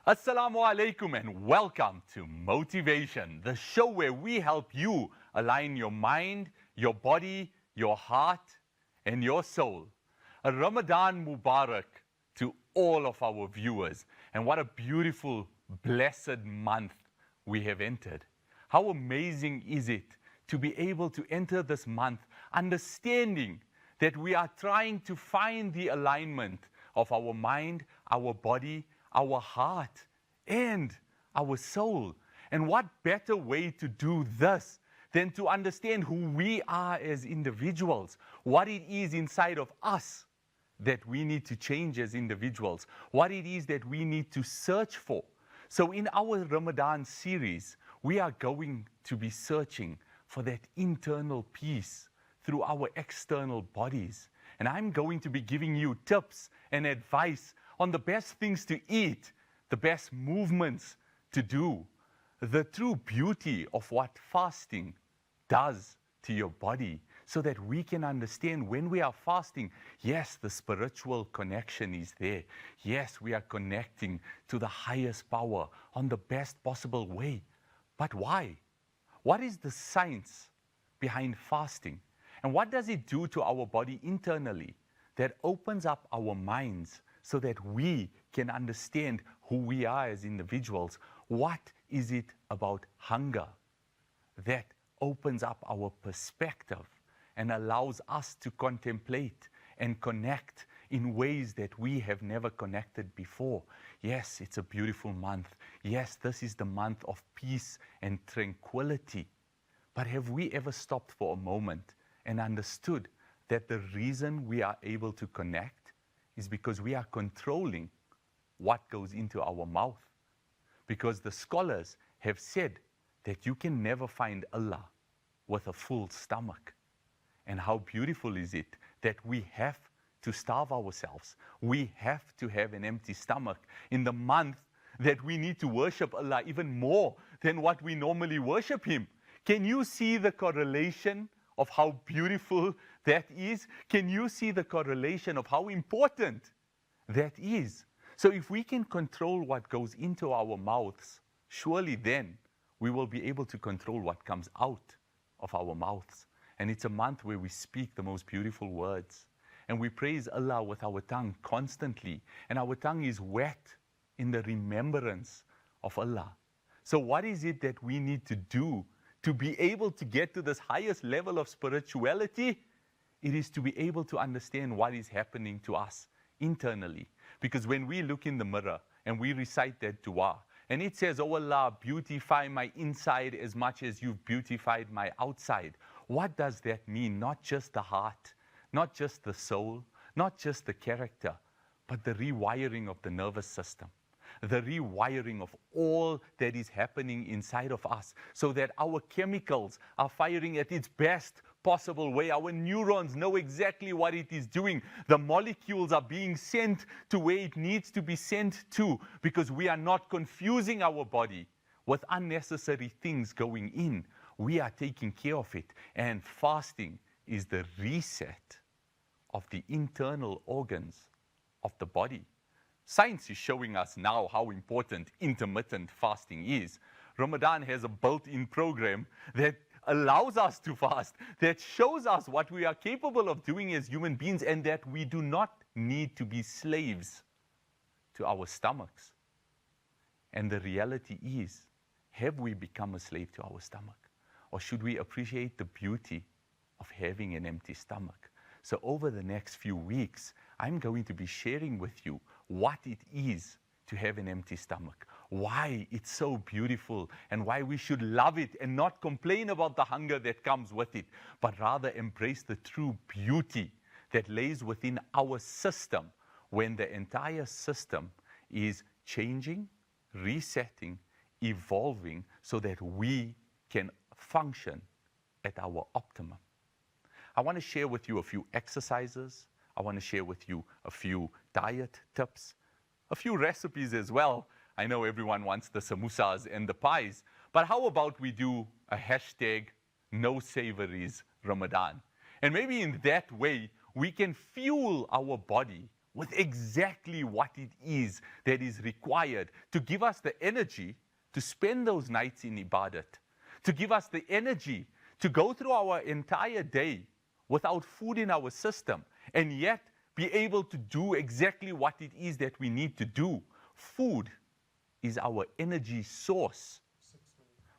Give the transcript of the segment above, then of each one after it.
Assalamu alaikum and welcome to Motivation, the show where we help you align your mind, your body, your heart, and your soul. A Ramadan Mubarak to all of our viewers. And what a beautiful, blessed month we have entered. How amazing is it to be able to enter this month understanding that we are trying to find the alignment of our mind, our body, our heart, and our soul. And what better way to do this than to understand who we are as individuals, what it is inside of us that we need to change as individuals, what it is that we need to search for. So in our Ramadan series, we are going to be searching for that internal peace through our external bodies. And I'm going to be giving you tips and advice on the best things to eat, the best movements to do, the true beauty of what fasting does to your body, so that we can understand when we are fasting, yes, the spiritual connection is there. Yes, we are connecting to the highest power on the best possible way. But why? What is the science behind fasting? And what does it do to our body internally that opens up our minds so that we can understand who we are as individuals? What is it about hunger that opens up our perspective and allows us to contemplate and connect in ways that we have never connected before? Yes, it's a beautiful month. Yes, this is the month of peace and tranquility. But have we ever stopped for a moment and understood that the reason we are able to connect is because we are controlling what goes into our mouth? Because the scholars have said that you can never find Allah with a full stomach. And how beautiful is it that we have to starve ourselves? We have to have an empty stomach in the month that we need to worship Allah even more than what we normally worship Him. Can you see the correlation of how beautiful that is? Can you see the correlation of how important that is? So if we can control what goes into our mouths, surely then we will be able to control what comes out of our mouths. And it's a month where we speak the most beautiful words. And we praise Allah with our tongue constantly. And our tongue is wet in the remembrance of Allah. So what is it that we need to do to be able to get to this highest level of spirituality? It is to be able to understand what is happening to us internally. Because when we look in the mirror and we recite that dua, and it says, "Oh Allah, beautify my inside as much as you've beautified my outside." What does that mean? Not just the heart, not just the soul, not just the character, but the rewiring of the nervous system, the rewiring of all that is happening inside of us, so that our chemicals are firing at its best possible way. Our neurons know exactly what it is doing. The molecules are being sent to where it needs to be sent to, because we are not confusing our body with unnecessary things going in. We are taking care of it. And fasting is the reset of the internal organs of the body. Science is showing us now how important intermittent fasting is. Ramadan has a built-in program that allows us to fast, that shows us what we are capable of doing as human beings, and that we do not need to be slaves to our stomachs. And the reality is, have we become a slave to our stomach? Or should we appreciate the beauty of having an empty stomach? So over the next few weeks, I'm going to be sharing with you what it is to have an empty stomach, why it's so beautiful, and why we should love it and not complain about the hunger that comes with it, but rather embrace the true beauty that lays within our system when the entire system is changing, resetting, evolving, so that we can function at our optimum. I want to share with you a few exercises. I want to share with you a few diet tips, a few recipes as well. I know everyone wants the samosas and the pies, but how about we do a hashtag no savories Ramadan? And maybe in that way, we can fuel our body with exactly what it is that is required to give us the energy to spend those nights in ibadat, to give us the energy to go through our entire day without food in our system, and yet be able to do exactly what it is that we need to do. Food is our energy source,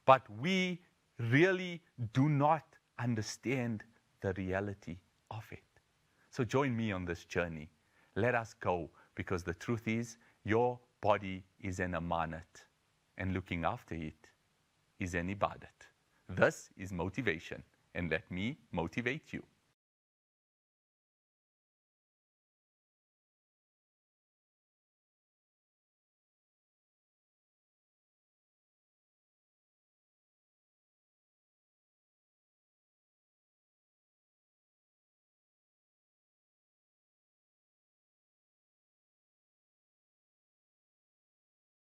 but we really do not understand the reality of it. So join me on this journey. Let us go, because the truth is, your body is an amanat, and looking after it is an ibadat. This is motivation, and let me motivate you.